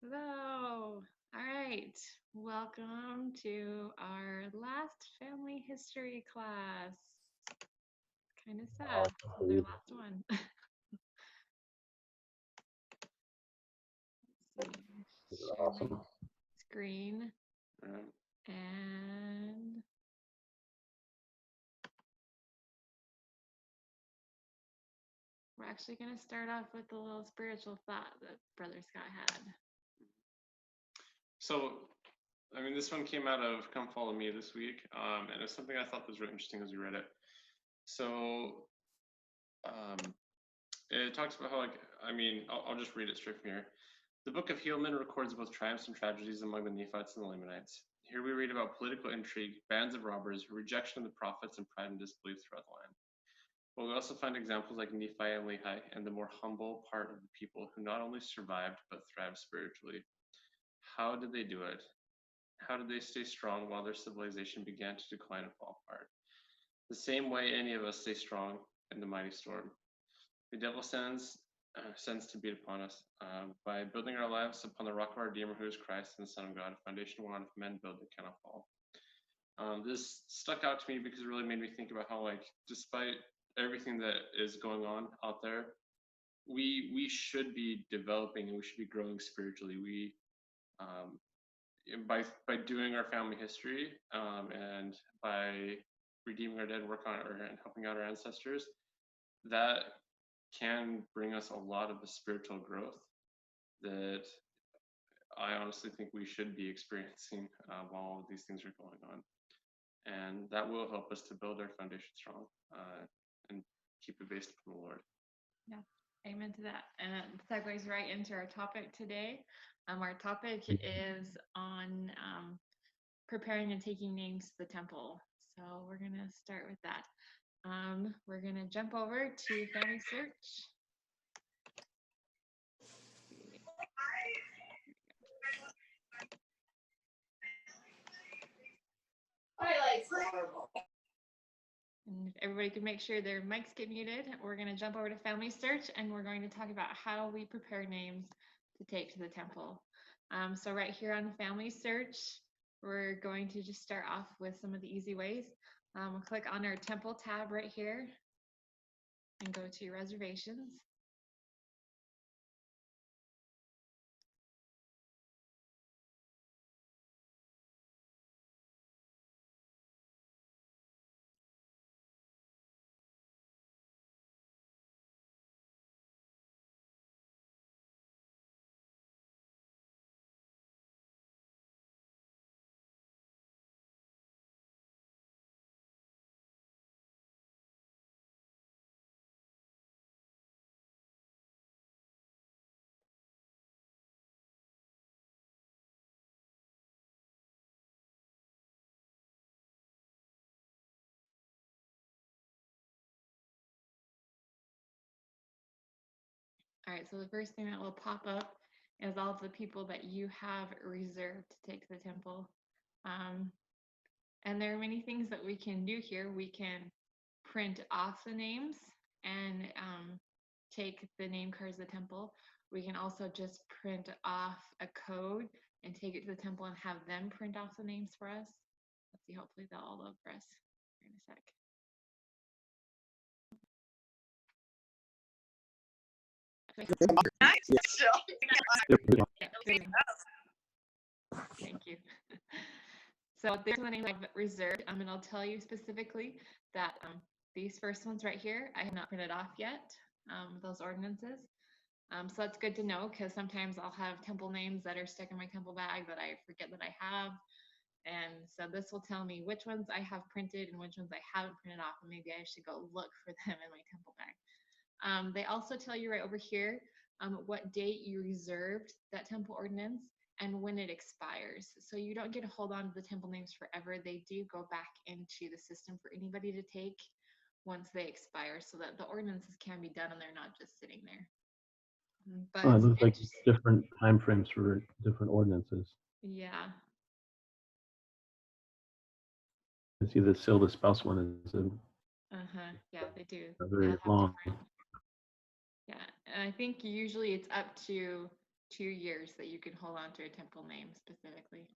Hello. All right. Welcome to our last family history class. Kind of sad. This is our last one. Let's see. Share my Awesome. screen. And we're actually going to start off with a little spiritual thought that Brother Scott had. So, this one came out of Come Follow Me this week, and it was something I thought was really interesting as we read it. So, it talks about how, I'll just read it straight from here. The book of Helaman records both triumphs and tragedies among the Nephites and the Lamanites. Here we read about political intrigue, bands of robbers, rejection of the prophets, and pride and disbelief throughout the land. But we also find examples like Nephi and Lehi and the more humble part of the people who not only survived but thrived spiritually. How did they do it? How did they stay strong while their civilization began to decline and fall apart? The same way any of us stay strong in the mighty storm. The devil sends to beat upon us by building our lives upon the rock of our Redeemer, who is Christ and the Son of God, a foundation whereon if men build, it cannot fall. This stuck out to me because it really made me think about how, despite everything that is going on out there, we should be developing and we should be growing spiritually. We by doing our family history and by redeeming our dead, and helping out our ancestors, that can bring us a lot of the spiritual growth that I honestly think we should be experiencing while all of these things are going on. And that will help us to build our foundation strong and keep it based upon the Lord. Yeah, amen to that. And it segues right into our topic today. Our topic is on preparing and taking names to the temple. So we're going to start with that. We're going to jump over to Family Search. And if everybody can make sure their mics get muted, we're going to jump over to Family Search and we're going to talk about how we prepare names to take to the temple. So right here on Family Search, we're going to just start off with some of the easy ways. We'll click on our temple tab right here and go to reservations. All right, so the first thing that will pop up is all of the people that you have reserved to take to the temple. And there are many things that we can do here. We can print off the names and take the name cards to the temple. We can also just print off a code and take it to the temple and have them print off the names for us. Let's see, hopefully they'll all load for us in a sec. Thank you. So there's the names I've reserved, and I'll tell you specifically that these first ones right here, I have not printed off yet, those ordinances. So that's good to know because sometimes I'll have temple names that are stuck in my temple bag that I forget that I have. And so this will tell me which ones I have printed and which ones I haven't printed off, and maybe I should go look for them in my temple bag. They also tell you right over here what date you reserved that temple ordinance and when it expires. So you don't get to hold on to the temple names forever. They do go back into the system for anybody to take once they expire so that the ordinances can be done and they're not just sitting there. But it looks like different time frames for different ordinances. Yeah. I see the seal the spouse one is Yeah, they do. very long. Yeah, and I think usually it's up to 2 years that you can hold on to a temple name specifically.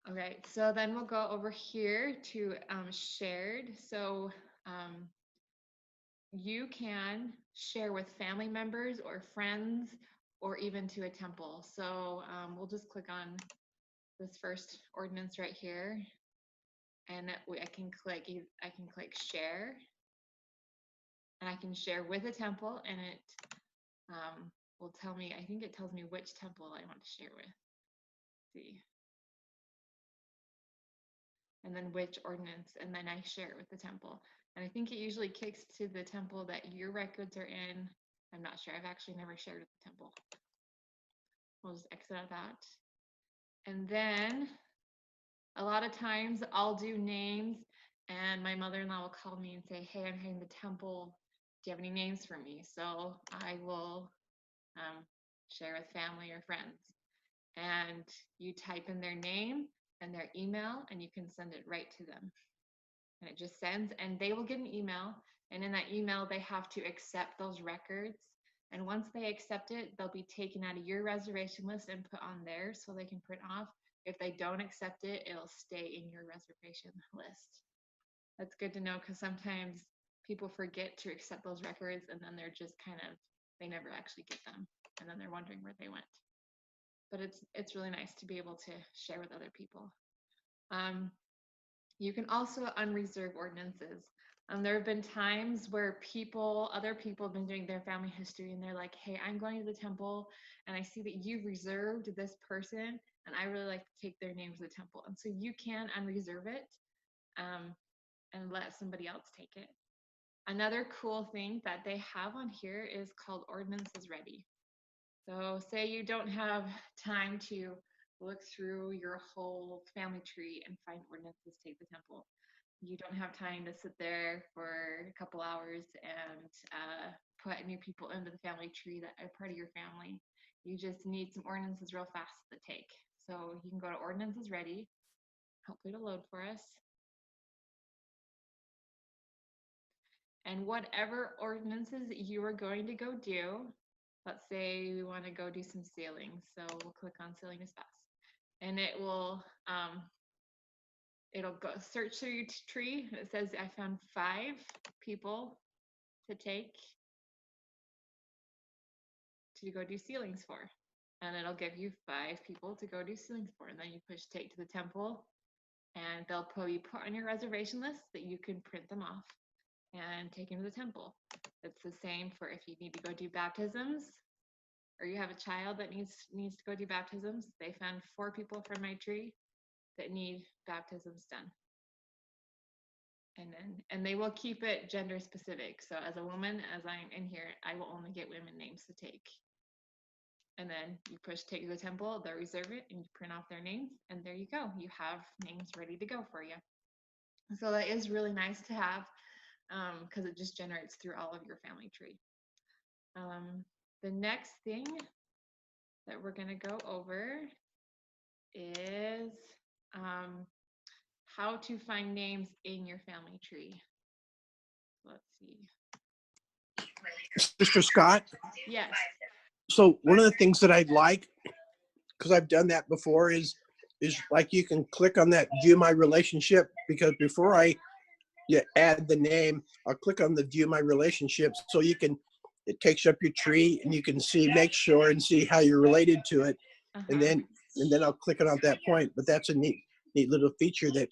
All right, so then we'll go over here to shared. So you can share with family members or friends or even to a temple. So we'll just click on this first ordinance right here, and I can click share, and I can share with a temple, and it will tell me, I think it tells me which temple I want to share with. Let's see. And then which ordinance, and then I share it with the temple. And I think it usually kicks to the temple that your records are in. I'm not sure. I've actually never shared with the temple. We'll just exit out of that. And then a lot of times I'll do names, and my mother-in-law will call me and say, hey, I'm heading to the temple. Do you have any names for me? So I will share with family or friends. And you type in their name and their email, and you can send it right to them. And it just sends, and they will get an email. And in that email, they have to accept those records. And once they accept it, they'll be taken out of your reservation list and put on theirs so they can print off. If they don't accept it, it'll stay in your reservation list. That's good to know, because sometimes people forget to accept those records, and then they're just they never actually get them. And then they're wondering where they went. But it's really nice to be able to share with other people. You can also unreserve ordinances. There have been times where other people have been doing their family history, and they're like, hey, I'm going to the temple, and I see that you've reserved this person, and I really like to take their name to the temple. And so you can unreserve it and let somebody else take it. Another cool thing that they have on here is called ordinances ready. So say you don't have time to look through your whole family tree and find ordinances to take the temple. You don't have time to sit there for a couple hours and put new people into the family tree that are part of your family. You just need some ordinances real fast to take. So you can go to ordinances ready. Hopefully it'll load for us. And whatever ordinances you are going to go do, let's say we want to go do some sailing. So we'll click on sailing as fast. And it will it'll go search through your tree. It says I found 5 people to take to go do sealings for. And it'll give you 5 people to go do sealings for. And then you push take to the temple, and they'll be put on your reservation list that you can print them off and take them to the temple. It's the same for if you need to go do baptisms, or you have a child that needs to go do baptisms. They found 4 people from my tree that need baptisms done. And they will keep it gender specific. So as a woman, as I'm in here, I will only get women names to take. And then you push take to the temple, they'll reserve it, and you print off their names, and there you go. You have names ready to go for you. So that is really nice to have, because it just generates through all of your family tree. The next thing that we're going to go over is how to find names in your family tree. Let's see. Sister Scott. Yes. So one of the things that I'd like, because I've done that before, is like you can click on that view my relationship, because before I add the name, I'll click on the view my relationships, so it takes up your tree, and you can make sure and see how you're related to it. And then I'll click it on that point. But that's a neat little feature that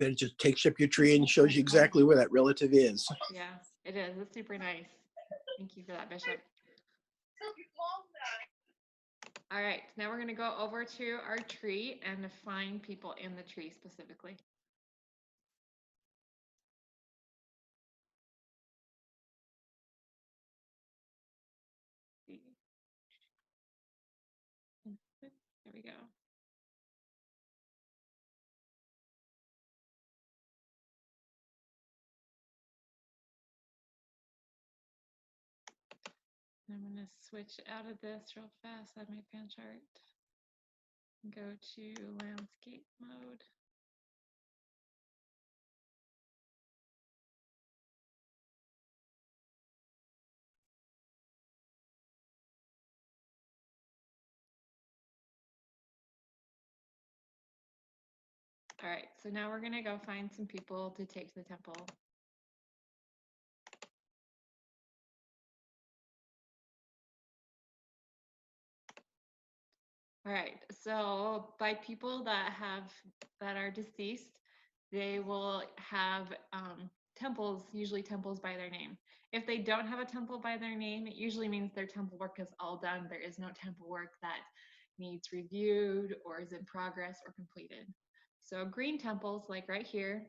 it just takes up your tree and shows you exactly where that relative is. Yeah, it is. It's super nice. Thank you for that, Bishop. All right, now we're going to go over to our tree and to find people in the tree specifically. There we go. I'm going to switch out of this real fast on my pan chart. Go to landscape mode. All right, so now we're gonna go find some people to take to the temple. All right, so by people that are deceased, they will have temples, usually temples by their name. If they don't have a temple by their name, it usually means their temple work is all done. There is no temple work that needs reviewed or is in progress or completed. So green temples, like right here,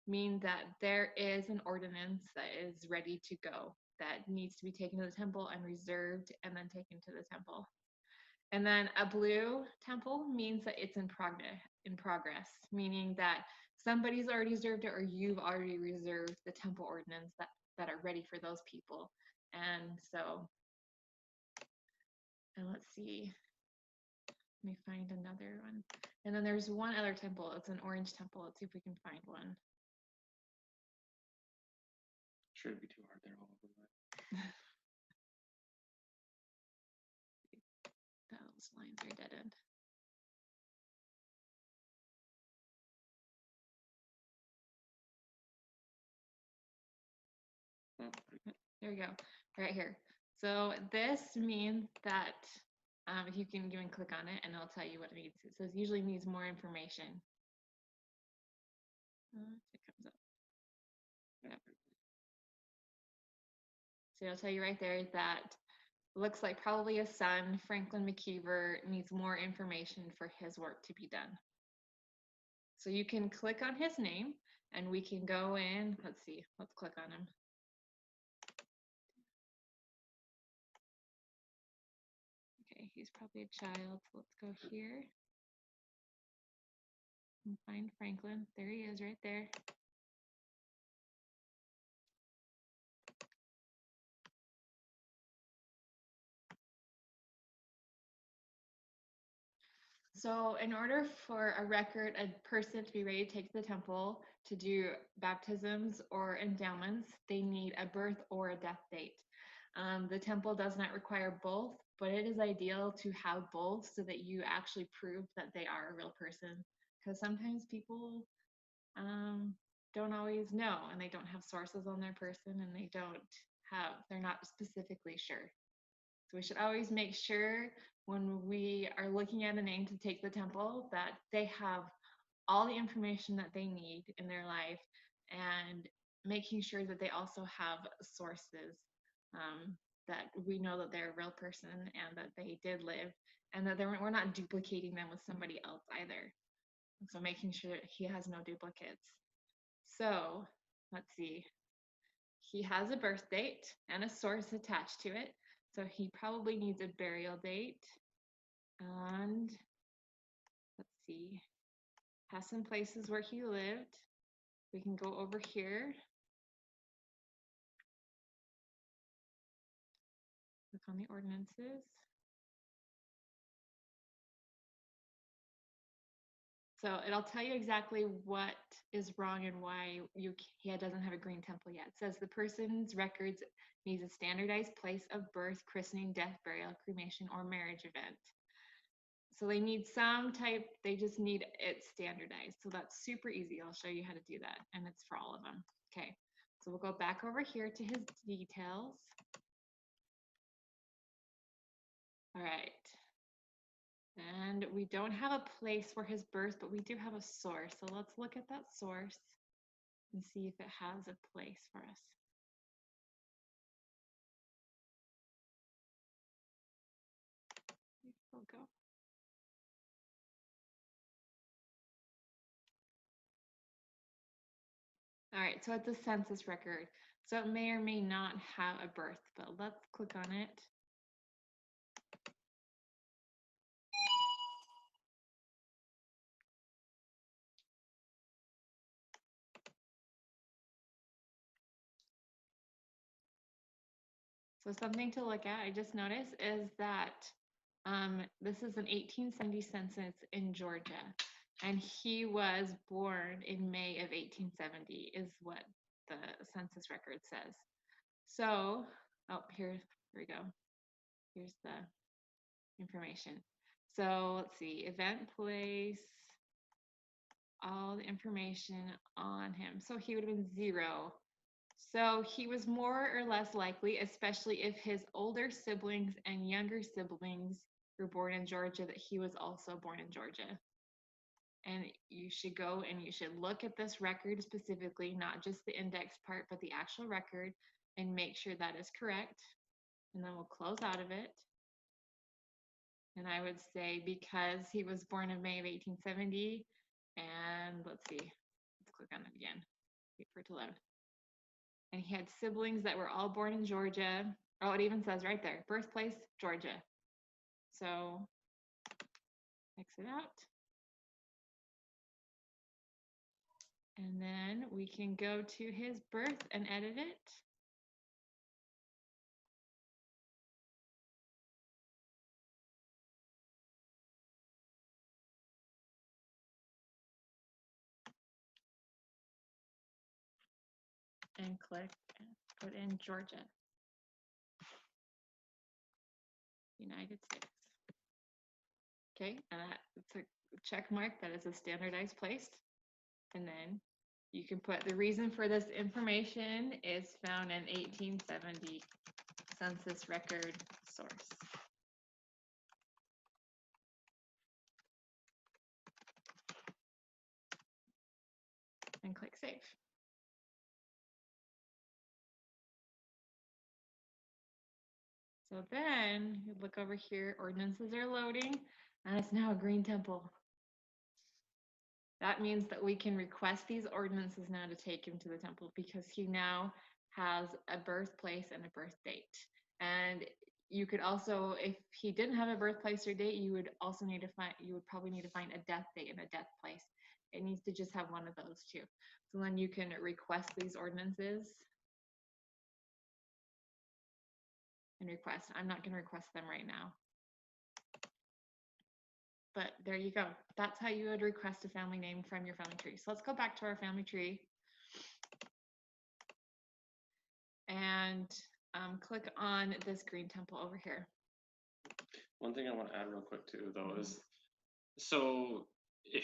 mean that there is an ordinance that is ready to go, that needs to be taken to the temple and reserved and then taken to the temple. And then a blue temple means that it's in progress, meaning that somebody's already reserved it or you've already reserved the temple ordinance that are ready for those people. And so, and let's see, let me find another one. And then there's one other temple. It's an orange temple. Let's see if we can find one. Sure, it'd be too hard there all over that. Those lines are dead end. There we go, right here. So this means that if you can even click on it and it'll tell you what it needs. It says usually needs more information. It comes up. Yep. So it'll tell you right there that looks like probably a son, Franklin McKeever, needs more information for his work to be done. So you can click on his name and we can go in. Let's see, let's click on him. Okay, he's probably a child. So let's go here and find Franklin. There he is right there. So in order for a person to be ready to take to the temple to do baptisms or endowments, they need a birth or a death date. The temple does not require both, but it is ideal to have both so that you actually prove that they are a real person. Because sometimes people don't always know and they don't have sources on their person and they're not specifically sure. So we should always make sure when we are looking at a name to take the temple that they have all the information that they need in their life and making sure that they also have sources that we know that they're a real person and that they did live and that we're not duplicating them with somebody else either. So making sure that he has no duplicates. So let's see. He has a birth date and a source attached to it. So he probably needs a burial date. And let's see, has some places where he lived. We can go over here. Look on the ordinances. So it'll tell you exactly what is wrong and why he doesn't have a green temple yet. It says the person's records needs a standardized place of birth, christening, death, burial, cremation, or marriage event. So they need they just need it standardized. So that's super easy. I'll show you how to do that. And it's for all of them. Okay, so we'll go back over here to his details. All right. And we don't have a place for his birth, but we do have a source. So let's look at that source and see if it has a place for us. We'll go. All right, so it's a census record. So it may or may not have a birth, but let's click on it. So something to look at, I just noticed, is that this is an 1870 census in Georgia, and he was born in May of 1870 is what the census record says. So, oh, here we go. Here's the information. So let's see, event place, all the information on him. So he would have been 0. So he was more or less likely, especially if his older siblings and younger siblings were born in Georgia, that he was also born in Georgia. And you should go and you should look at this record specifically, not just the index part, but the actual record, and make sure that is correct. And then we'll close out of it. And I would say because he was born in May of 1870, and let's see, let's click on it again, wait for it to load. And he had siblings that were all born in Georgia. Oh, it even says right there, birthplace, Georgia. So exit out. And then we can go to his birth and edit it. And click and put in Georgia, United States. Okay, and it's a check mark that is a standardized place. And then you can put the reason for this information is found in 1870 census record source. And click save. So then you look over here, ordinances are loading, and it's now a green temple. That means that we can request these ordinances now to take him to the temple because he now has a birthplace and a birth date. And you could also, if he didn't have a birthplace or date, you would also need to find, you would probably need to find a death date and a death place. It needs to just have one of those two. So then you can request these ordinances and request. I'm not going to request them right now. But there you go. That's how you would request a family name from your family tree. So let's go back to our family tree and click on this green temple over here. One thing I want to add real quick too, though, is so if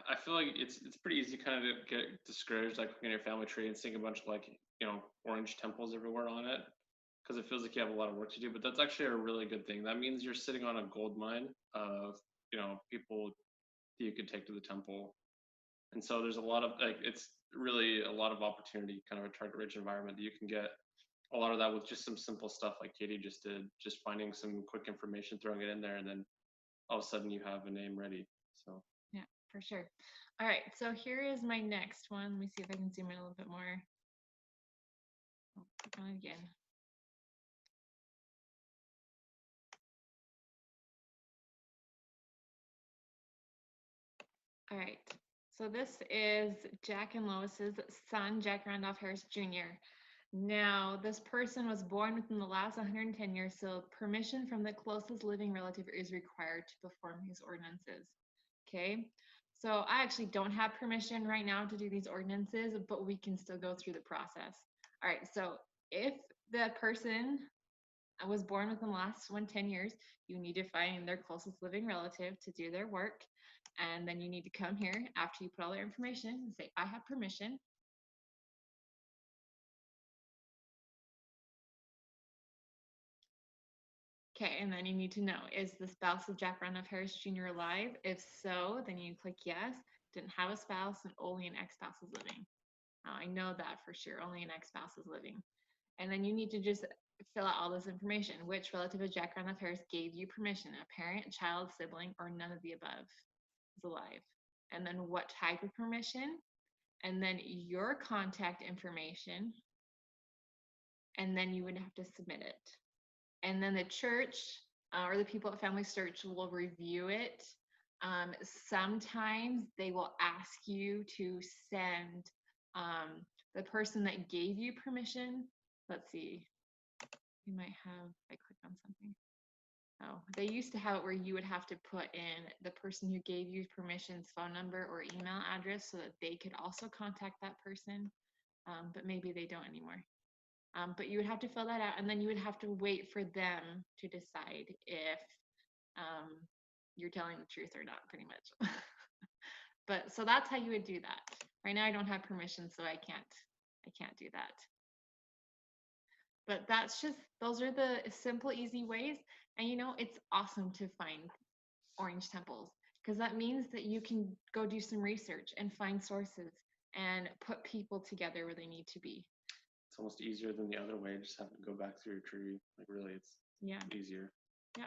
I feel like it's pretty easy kind of to get discouraged, like looking at your family tree and seeing a bunch of like orange temples everywhere on it, because it feels like you have a lot of work to do. But that's actually a really good thing. That means you're sitting on a gold mine of people that you could take to the temple. And so there's a lot of it's really a lot of opportunity, kind of a target rich environment that you can get a lot of that with just some simple stuff like Katie just did, just finding some quick information, throwing it in there, and then all of a sudden you have a name ready. So yeah, for sure. All right, so here is my next one. Let me see if I can zoom in a little bit more. Oh, click on it again. All right, so this is Jack and Lois's son, Jack Randolph Harris Jr. Now, this person was born within the last 110 years, so permission from the closest living relative is required to perform these ordinances. Okay, so I actually don't have permission right now to do these ordinances, but we can still go through the process. All right, so if the person was born within the last 110 years, you need to find their closest living relative to do their work. And then you need to come here after you put all their information and say, I have permission. Okay, and then you need to know, is the spouse of Jack Randolph Harris Jr. alive? If so, then you click yes. Didn't have a spouse and only an ex-spouse is living. Now, I know that for sure, only an ex-spouse is living. And then you need to just fill out all this information. Which relative of Jack Randolph Harris gave you permission? A parent, child, sibling, or none of the above is alive. And then what type of permission? And then your contact information. And then you would have to submit it. And then the church or the people at Family Search will review it. Sometimes they will ask you to send the person that gave you permission. Let's see, you might have, I clicked on something. Oh, they used to have it where you would have to put in the person who gave you permission's phone number or email address so that they could also contact that person, but maybe they don't anymore. But you would have to fill that out, and then you would have to wait for them to decide if you're telling the truth or not, pretty much. But so that's how you would do that. Right now I don't have permission, so I can't do that. But that's just, those are the simple, easy ways. And you know, it's awesome to find orange temples because that means that you can go do some research and find sources and put people together where they need to be. It's almost easier than the other way. Just have to go back through your tree. Like really, it's Yeah. easier. Yeah.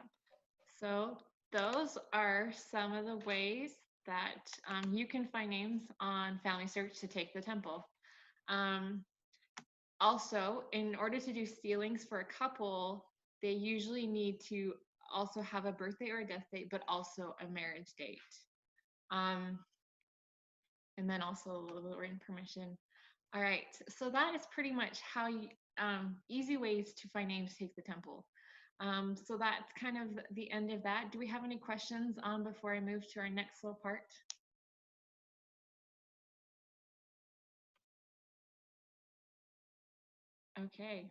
So those are some of the ways that you can find names on Family Search to take the temple. Also, in order to do sealings for a couple, they usually need to also have a birthday or a death date, but also a marriage date. And then also a little written permission. All right, so that is pretty much how you, easy ways to find names to take the temple. So that's kind of the end of that. Do we have any questions before I move to our next little part? Okay,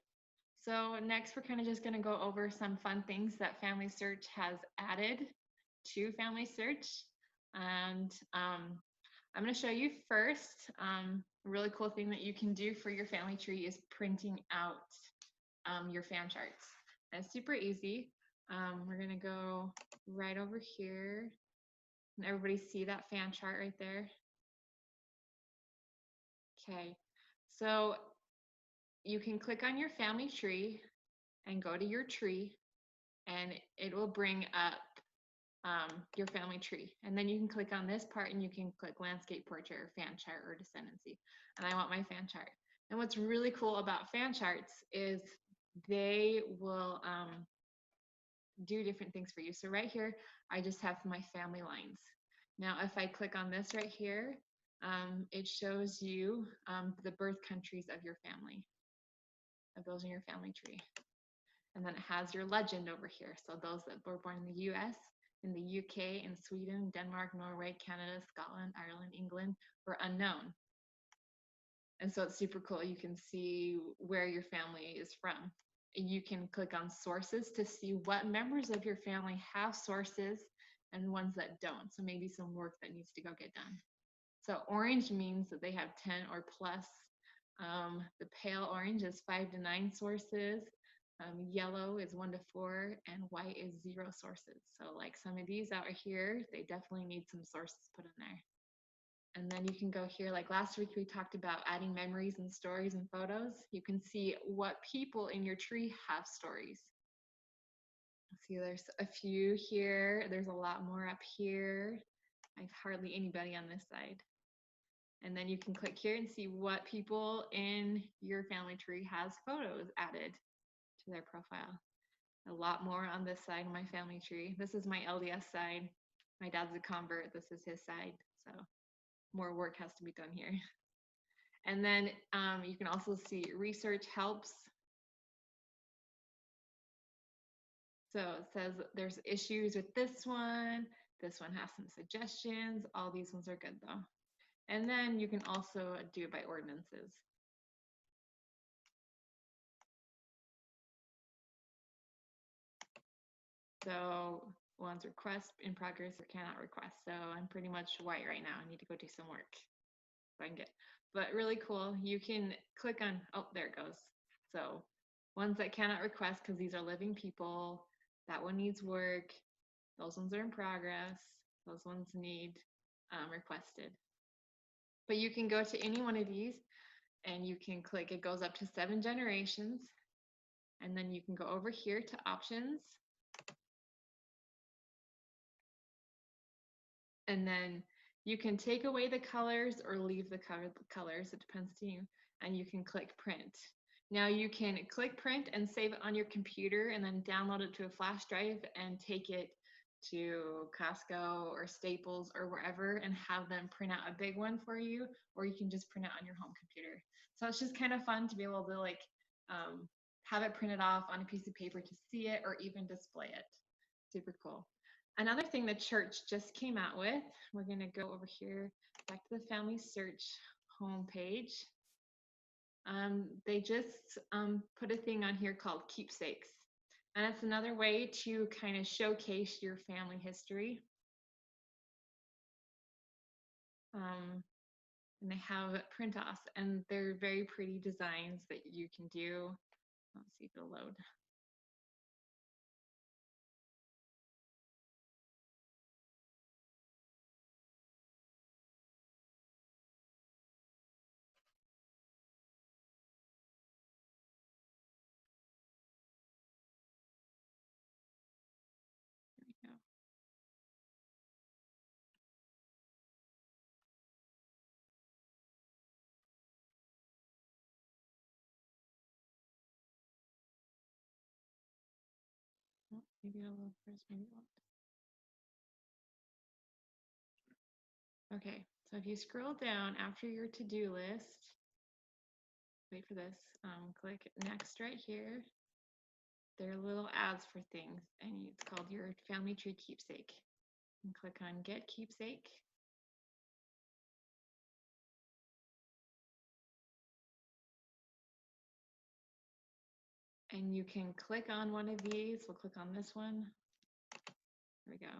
so next we're kind of just going to go over some fun things that Family Search has added to Family Search. And I'm going to show you first, a really cool thing that you can do for your family tree is printing out your fan charts. And it's super easy. We're going to go right over here. And everybody see that fan chart right there? Okay, so you can click on your family tree and go to your tree, and it will bring up your family tree. And then you can click on this part and you can click landscape, portrait, or fan chart, or descendancy. And I want my fan chart. And what's really cool about fan charts is they will do different things for you. So right here, I just have my family lines. Now, if I click on this right here, it shows you the birth countries of your family, of those in your family tree. And then it has your legend over here. So those that were born in the US, in the UK, in Sweden, Denmark, Norway, Canada, Scotland, Ireland, England were unknown. And so it's super cool. You can see where your family is from. You can click on sources to see what members of your family have sources and ones that don't. So maybe some work that needs to go get done. So orange means that they have 10 or plus. The pale orange is 5 to 9 sources. Yellow is 1 to 4, and white is 0 sources. So like some of these out here, they definitely need some sources put in there. And then you can go here, like last week we talked about adding memories and stories and photos. You can see what people in your tree have stories. See, there's a few here. There's a lot more up here. I have hardly anybody on this side. And then you can click here and see what people in your family tree has photos added to their profile. A lot more on this side of my family tree. This is my LDS side. My dad's a convert. This is his side. So more work has to be done here. And then you can also see research helps. So it says there's issues with this one. This one has some suggestions. All these ones are good though. And then you can also do it by ordinances. So one's request in progress or cannot request. So I'm pretty much white right now. I need to go do some work so I can get, but really cool. You can click on, oh, there it goes. So ones that cannot request because these are living people. That one needs work. Those ones are in progress. Those ones need requested. But you can go to any one of these and you can click, it goes up to 7 generations. And then you can go over here to options. And then you can take away the colors or leave the colors. It depends to you. And you can click print. Now you can click print and save it on your computer and then download it to a flash drive and take it to Costco or Staples or wherever and have them print out a big one for you, or you can just print it on your home computer. So it's just kind of fun to be able to like have it printed off on a piece of paper to see it or even display it. Super cool. Another thing the church just came out with, we're going to go over here back to the Family Search homepage. They just put a thing on here called keepsakes. And it's another way to kind of showcase your family history. And they have print offs, and they're very pretty designs that you can do. Let's see if it'll load. There we go. Oh, maybe it'll load first, maybe it won't. Okay, so if you scroll down after your to-do list, wait for this, click next right here. There are little ads for things, and it's called your family tree keepsake. And click on get keepsake. And you can click on one of these. We'll click on this one. There we go.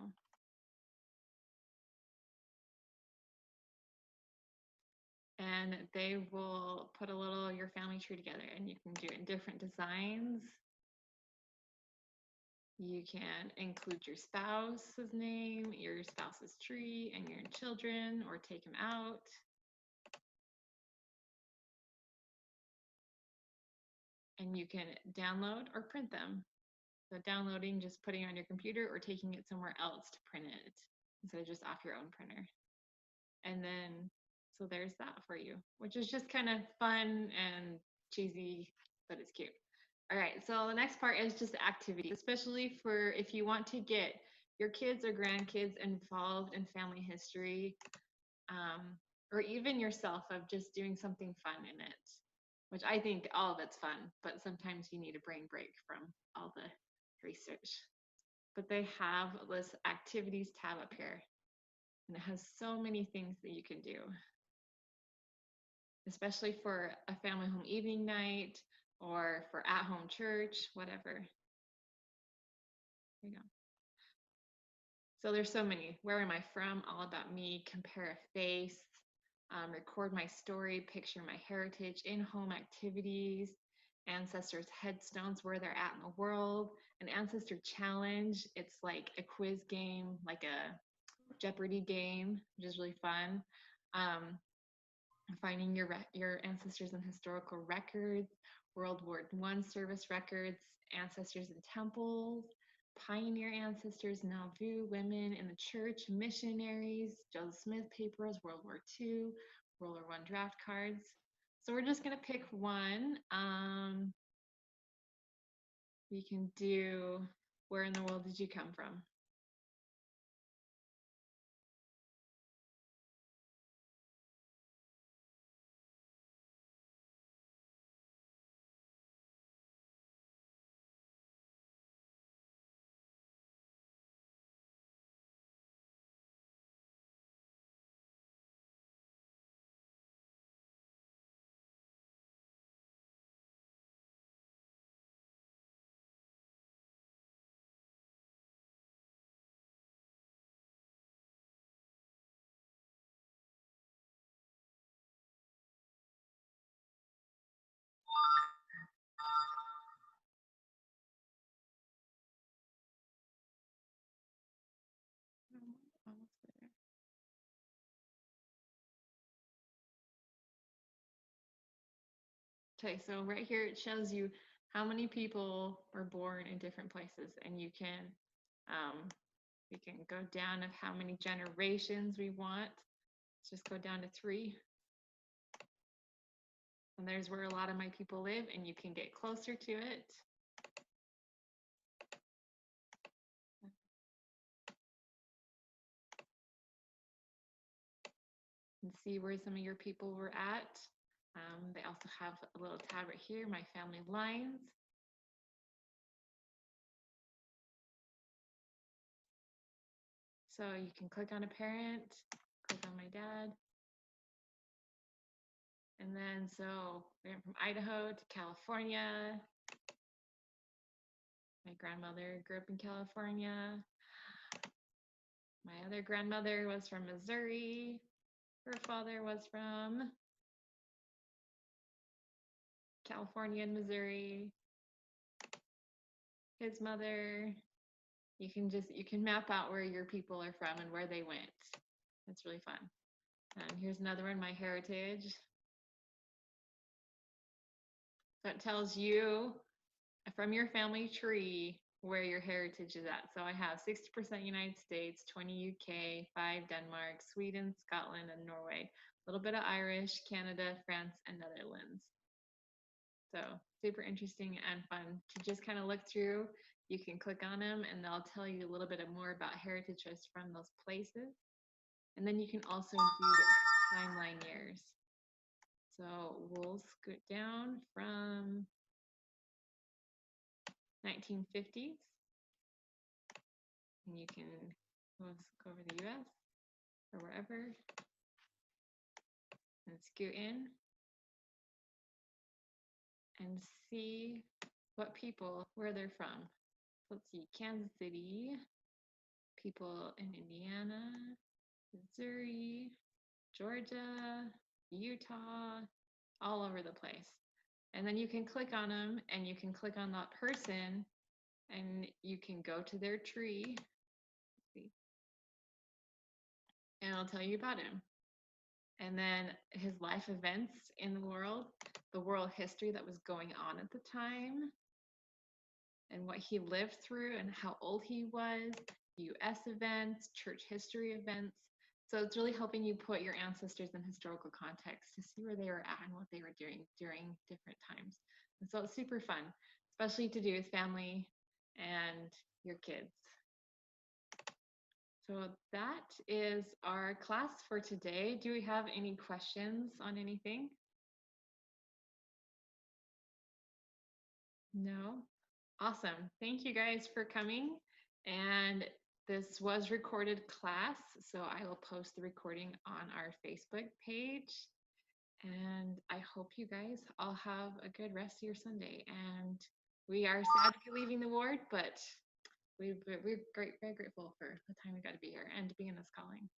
And they will put a little your family tree together, and you can do it in different designs. You can include your spouse's name, your spouse's tree, and your children, or take them out. And you can download or print them. So downloading, just putting it on your computer, or taking it somewhere else to print it instead of just off your own printer. And then, so there's that for you, which is just kind of fun and cheesy, but it's cute. All right, so the next part is just activities, especially for if you want to get your kids or grandkids involved in family history, or even yourself, of just doing something fun in it, which I think all of it's fun, but sometimes you need a brain break from all the research. But they have this activities tab up here, and it has so many things that you can do, especially for a family home evening night or for at-home church, whatever. There you go. So there's so many. Where am I from? All about me. Compare a face. Record my story. Picture my heritage. In-home activities. Ancestors' headstones, where they're at in the world. An ancestor challenge. It's like a quiz game, like a Jeopardy game, which is really fun. Finding your ancestors in historical records, World War I service records, ancestors in temples, pioneer ancestors, Nauvoo women in the church, missionaries, Joseph Smith papers, World War II, World War I draft cards. So we're just gonna pick one. We can do, where in the world did you come from? Almost there. Okay, so right here it shows you how many people were born in different places, and you can we can go down of how many generations we want. Let's just go down to 3. And there's where a lot of my people live, and you can get closer to it. And see where some of your people were at. They also have a little tab right here, my family lines. So you can click on a parent, click on my dad. And then, so we went from Idaho to California. My grandmother grew up in California. My other grandmother was from Missouri. Her father was from California and Missouri. His mother, you can map out where your people are from and where they went. It's really fun. And here's another one, my heritage. That tells you from your family tree where your heritage is at. So I have 60% United States, 20 UK, 5 Denmark, Sweden, Scotland, and Norway. A little bit of Irish, Canada, France, and Netherlands. So super interesting and fun to just kind of look through. You can click on them and they'll tell you a little bit more about heritage just from those places. And then you can also do timeline years. So we'll scoot down from 1950s. And you can go over the US or wherever and scoot in and see what people, where they're from. Let's see, Kansas City, people in Indiana, Missouri, Georgia, Utah, all over the place. And then you can click on them and you can click on that person and you can go to their tree and it'll tell you about him. And then his life events in the world history that was going on at the time, and what he lived through and how old he was, US events, church history events. So it's really helping you put your ancestors in historical context to see where they were at and what they were doing during different times. And so it's super fun, especially to do with family and your kids. So that is our class for today. Do we have any questions on anything? No? Awesome. Thank you guys for coming. And this was recorded class, so I will post the recording on our Facebook page. And I hope you guys all have a good rest of your Sunday. And we are sad to be leaving the ward, but we're very grateful for the time we got to be here and to be in this calling.